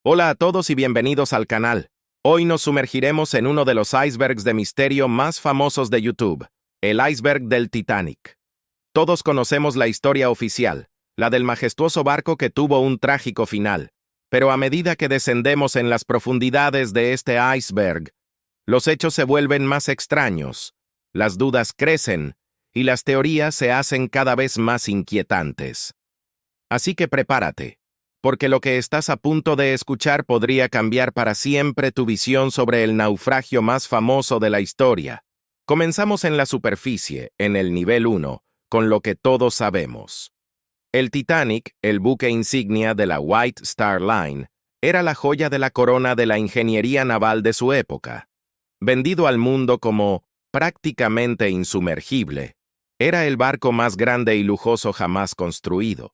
Hola a todos y bienvenidos al canal. Hoy nos sumergiremos en uno de los icebergs de misterio más famosos de YouTube, el iceberg del Titanic. Todos conocemos la historia oficial, la del majestuoso barco que tuvo un trágico final. Pero a medida que descendemos en las profundidades de este iceberg, los hechos se vuelven más extraños, las dudas crecen y las teorías se hacen cada vez más inquietantes. Así que prepárate, porque lo que estás a punto de escuchar podría cambiar para siempre tu visión sobre el naufragio más famoso de la historia. Comenzamos en la superficie, en el nivel 1, con lo que todos sabemos. El Titanic, el buque insignia de la White Star Line, era la joya de la corona de la ingeniería naval de su época. Vendido al mundo como prácticamente insumergible, era el barco más grande y lujoso jamás construido.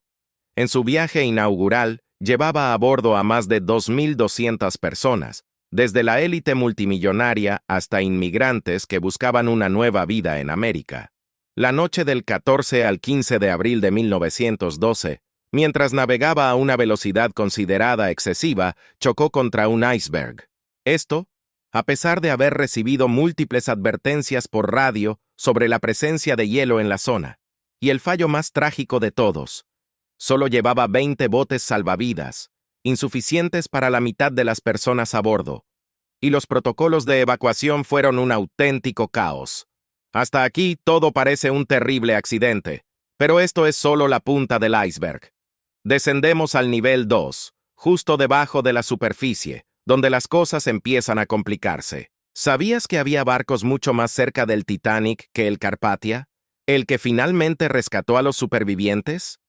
En su viaje inaugural, llevaba a bordo a más de 2.200 personas, desde la élite multimillonaria hasta inmigrantes que buscaban una nueva vida en América. La noche del 14 al 15 de abril de 1912, mientras navegaba a una velocidad considerada excesiva, chocó contra un iceberg. Esto, a pesar de haber recibido múltiples advertencias por radio sobre la presencia de hielo en la zona. Y el fallo más trágico de todos: solo llevaba 20 botes salvavidas, insuficientes para la mitad de las personas a bordo, y los protocolos de evacuación fueron un auténtico caos. Hasta aquí todo parece un terrible accidente, pero esto es solo la punta del iceberg. Descendemos al nivel 2, justo debajo de la superficie, donde las cosas empiezan a complicarse. ¿Sabías que había barcos mucho más cerca del Titanic que el Carpathia, el que finalmente rescató a los supervivientes?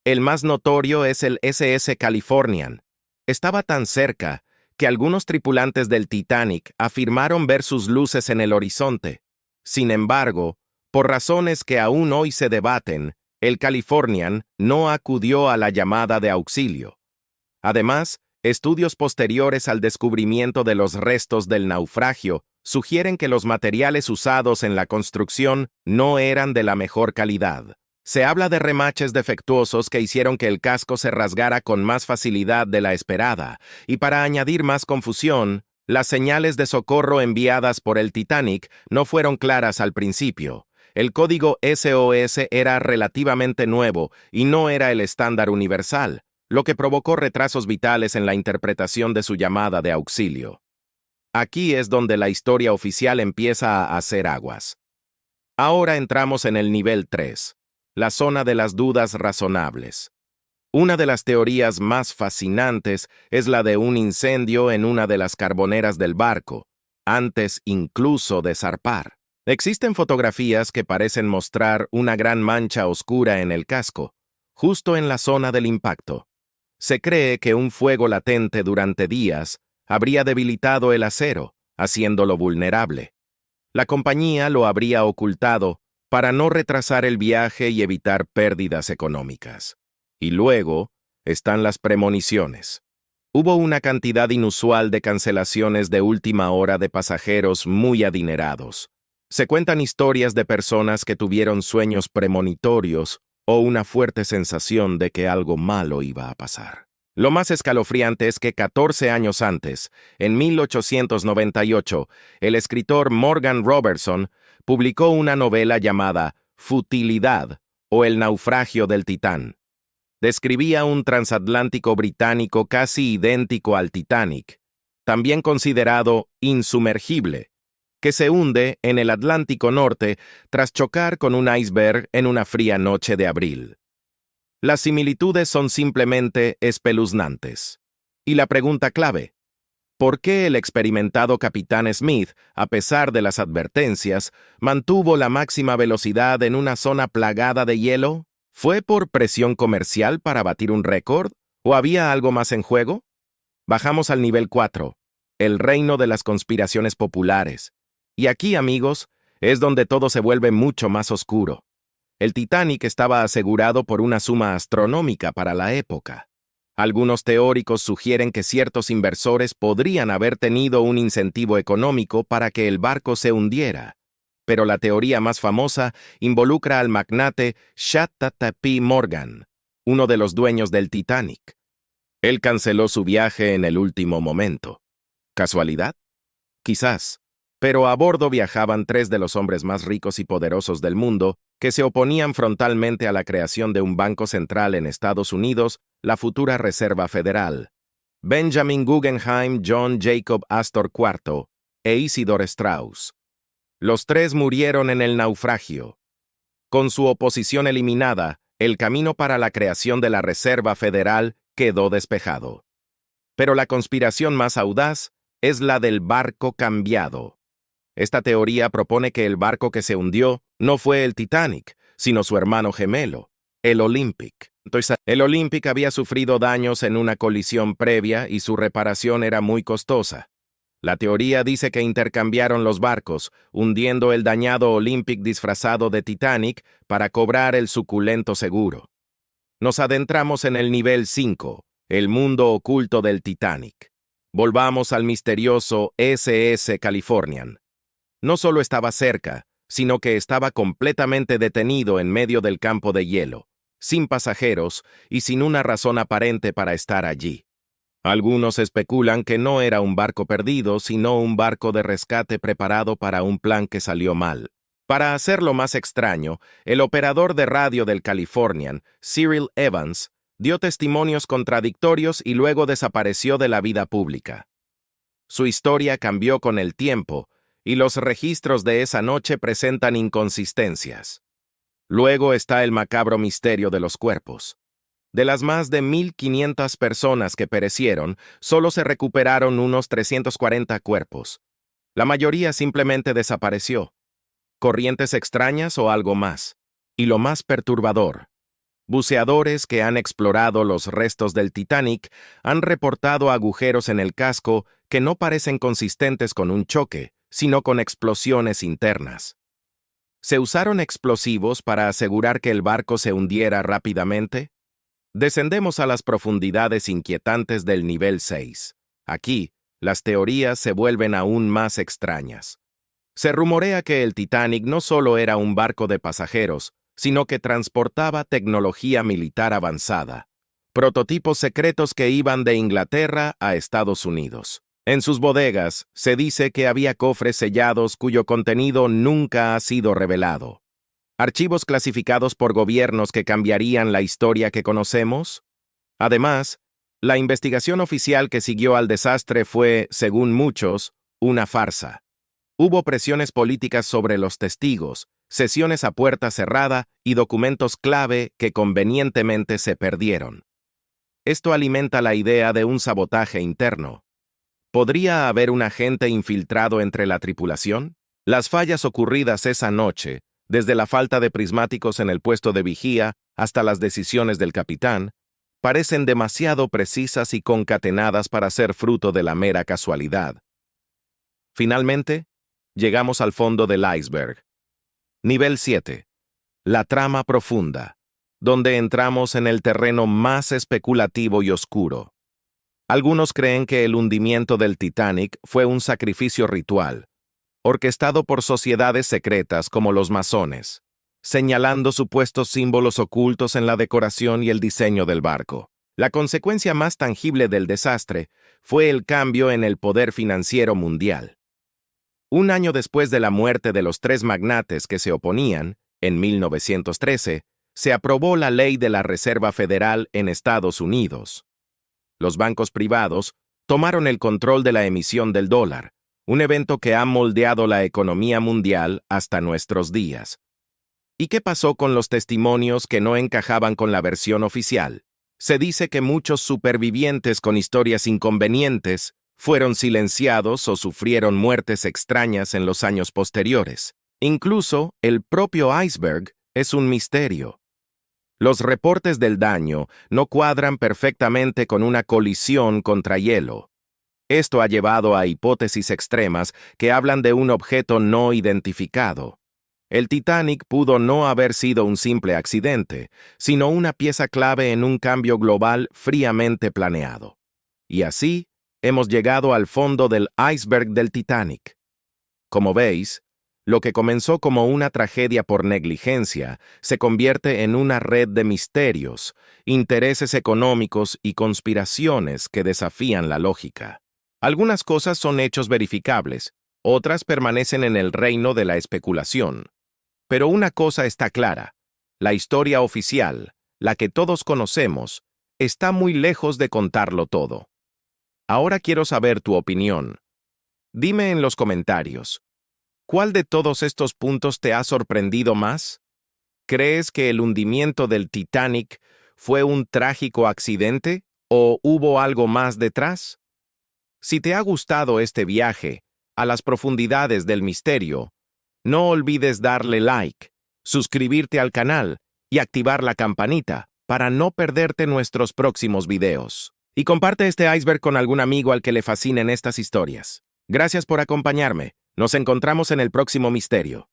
El más notorio es el SS Californian. Estaba tan cerca que algunos tripulantes del Titanic afirmaron ver sus luces en el horizonte. Sin embargo, por razones que aún hoy se debaten, el Californian no acudió a la llamada de auxilio. Además, estudios posteriores al descubrimiento de los restos del naufragio sugieren que los materiales usados en la construcción no eran de la mejor calidad. Se habla de remaches defectuosos que hicieron que el casco se rasgara con más facilidad de la esperada, y para añadir más confusión, las señales de socorro enviadas por el Titanic no fueron claras al principio. El código SOS era relativamente nuevo y no era el estándar universal, lo que provocó retrasos vitales en la interpretación de su llamada de auxilio. Aquí es donde la historia oficial empieza a hacer aguas. Ahora entramos en el nivel 3. La zona de las dudas razonables. Una de las teorías más fascinantes es la de un incendio en una de las carboneras del barco, antes incluso de zarpar. Existen fotografías que parecen mostrar una gran mancha oscura en el casco, justo en la zona del impacto. Se cree que un fuego latente durante días habría debilitado el acero, haciéndolo vulnerable. La compañía lo habría ocultado para no retrasar el viaje y evitar pérdidas económicas. Y luego están las premoniciones. Hubo una cantidad inusual de cancelaciones de última hora de pasajeros muy adinerados. Se cuentan historias de personas que tuvieron sueños premonitorios o una fuerte sensación de que algo malo iba a pasar. Lo más escalofriante es que 14 años antes, en 1898, el escritor Morgan Robertson publicó una novela llamada Futilidad o El naufragio del Titán. Describía un transatlántico británico casi idéntico al Titanic, también considerado insumergible, que se hunde en el Atlántico Norte tras chocar con un iceberg en una fría noche de abril. Las similitudes son simplemente espeluznantes. Y la pregunta clave: ¿por qué el experimentado capitán Smith, a pesar de las advertencias, mantuvo la máxima velocidad en una zona plagada de hielo? ¿Fue por presión comercial para batir un récord? ¿O había algo más en juego? Bajamos al nivel 4, el reino de las conspiraciones populares. Y aquí, amigos, es donde todo se vuelve mucho más oscuro. El Titanic estaba asegurado por una suma astronómica para la época. Algunos teóricos sugieren que ciertos inversores podrían haber tenido un incentivo económico para que el barco se hundiera. Pero la teoría más famosa involucra al magnate J. P. Morgan, uno de los dueños del Titanic. Él canceló su viaje en el último momento. ¿Casualidad? Quizás. Pero a bordo viajaban tres de los hombres más ricos y poderosos del mundo que se oponían frontalmente a la creación de un banco central en Estados Unidos, la futura Reserva Federal. Benjamin Guggenheim, John Jacob Astor IV e Isidor Straus. Los tres murieron en el naufragio. Con su oposición eliminada, el camino para la creación de la Reserva Federal quedó despejado. Pero la conspiración más audaz es la del barco cambiado. Esta teoría propone que el barco que se hundió no fue el Titanic, sino su hermano gemelo, el Olympic. Entonces, el Olympic había sufrido daños en una colisión previa y su reparación era muy costosa. La teoría dice que intercambiaron los barcos, hundiendo el dañado Olympic disfrazado de Titanic para cobrar el suculento seguro. Nos adentramos en el nivel 5, el mundo oculto del Titanic. Volvamos al misterioso SS Californian. No solo estaba cerca, sino que estaba completamente detenido en medio del campo de hielo, sin pasajeros y sin una razón aparente para estar allí. Algunos especulan que no era un barco perdido, sino un barco de rescate preparado para un plan que salió mal. Para hacerlo más extraño, el operador de radio del Californian, Cyril Evans, dio testimonios contradictorios y luego desapareció de la vida pública. Su historia cambió con el tiempo, y los registros de esa noche presentan inconsistencias. Luego está el macabro misterio de los cuerpos. De las más de 1.500 personas que perecieron, solo se recuperaron unos 340 cuerpos. La mayoría simplemente desapareció. ¿Corrientes extrañas o algo más? Y lo más perturbador, buceadores que han explorado los restos del Titanic han reportado agujeros en el casco que no parecen consistentes con un choque, sino con explosiones internas. ¿Se usaron explosivos para asegurar que el barco se hundiera rápidamente? Descendemos a las profundidades inquietantes del nivel 6. Aquí, las teorías se vuelven aún más extrañas. Se rumorea que el Titanic no solo era un barco de pasajeros, sino que transportaba tecnología militar avanzada, prototipos secretos que iban de Inglaterra a Estados Unidos. En sus bodegas, se dice que había cofres sellados cuyo contenido nunca ha sido revelado. ¿Archivos clasificados por gobiernos que cambiarían la historia que conocemos? Además, la investigación oficial que siguió al desastre fue, según muchos, una farsa. Hubo presiones políticas sobre los testigos, sesiones a puerta cerrada y documentos clave que convenientemente se perdieron. Esto alimenta la idea de un sabotaje interno. ¿Podría haber un agente infiltrado entre la tripulación? Las fallas ocurridas esa noche, desde la falta de prismáticos en el puesto de vigía hasta las decisiones del capitán, parecen demasiado precisas y concatenadas para ser fruto de la mera casualidad. Finalmente, llegamos al fondo del iceberg. Nivel 7. La trama profunda, donde entramos en el terreno más especulativo y oscuro. Algunos creen que el hundimiento del Titanic fue un sacrificio ritual, orquestado por sociedades secretas como los masones, señalando supuestos símbolos ocultos en la decoración y el diseño del barco. La consecuencia más tangible del desastre fue el cambio en el poder financiero mundial. Un año después de la muerte de los tres magnates que se oponían, en 1913, se aprobó la Ley de la Reserva Federal en Estados Unidos. Los bancos privados tomaron el control de la emisión del dólar, un evento que ha moldeado la economía mundial hasta nuestros días. ¿Y qué pasó con los testimonios que no encajaban con la versión oficial? Se dice que muchos supervivientes con historias inconvenientes fueron silenciados o sufrieron muertes extrañas en los años posteriores. Incluso el propio iceberg es un misterio. Los reportes del daño no cuadran perfectamente con una colisión contra hielo. Esto ha llevado a hipótesis extremas que hablan de un objeto no identificado. El Titanic pudo no haber sido un simple accidente, sino una pieza clave en un cambio global fríamente planeado. Y así, hemos llegado al fondo del iceberg del Titanic. Como veis, Lo que comenzó como una tragedia por negligencia se convierte en una red de misterios, intereses económicos y conspiraciones que desafían la lógica. Algunas cosas son hechos verificables, otras permanecen en el reino de la especulación. Pero una cosa está clara: la historia oficial, la que todos conocemos, está muy lejos de contarlo todo. Ahora quiero saber tu opinión. Dime en los comentarios, ¿cuál de todos estos puntos te ha sorprendido más? ¿Crees que el hundimiento del Titanic fue un trágico accidente o hubo algo más detrás? Si te ha gustado este viaje a las profundidades del misterio, no olvides darle like, suscribirte al canal y activar la campanita para no perderte nuestros próximos videos. Y comparte este iceberg con algún amigo al que le fascinen estas historias. Gracias por acompañarme. Nos encontramos en el próximo misterio.